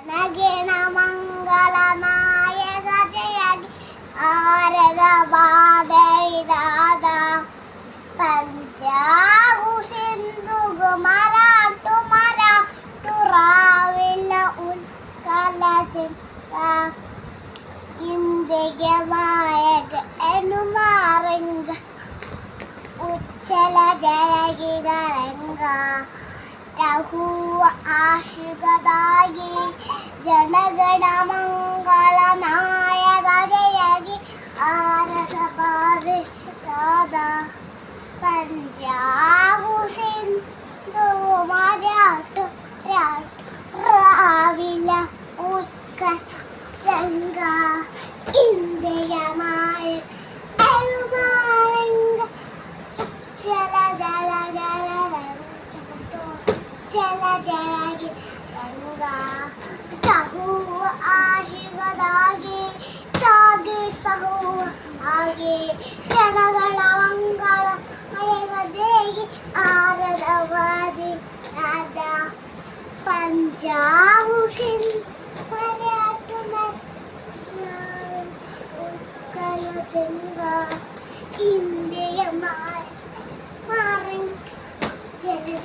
ನಗೆನ ಮಂಗಳ ನಾಯಕ ಜಯಗಿ ಆರದ ಬಾಧೈದಾದ ಪಂಚಾಗು ಸಿಂಧುಗು ಮರಾಟು ರಾವಿಲ್ಲ ಉತ್ಕಲ ಚಿತ್ತ ഇന്ത്യಗೆ ಮಾಯಗ ಎನುಮಾರಂಗ ಉಚ್ಚಲ ಜಯಗಿಗರಂಗ ರಹುವ ಆಶುಗದಾಗಿ ಜನಗಣ ಮಂಗಳ ನಾಯಕ ಜಯಗಿ ಆರಸ ಪಾದ ಪಂಜಾಬು ಸಿಂಧು ಮರಾಠು ರಾವಿಲ ಉತ್ಕ ಸಂಗ ഇന്ത്യ മായ എരുമാരംഗ ചല ജലഗി ರಂಗ ಸಹುವ ಆಶೀರ್ವಾದಾಗಿ ಸಾಗಿ ಸಹುವ ಹಾಗೆ ಜನಗಳ ಮಂಗಳ ಮಯಗ ದೇಗಿ ಆರದವಾದಿ ನಾದ ಪಂಜಾಬು ಮರಾಠು ಉತ್ಕಲ ಚಂಗ ഇന്ത്യ മായ മാറി ചെറിയ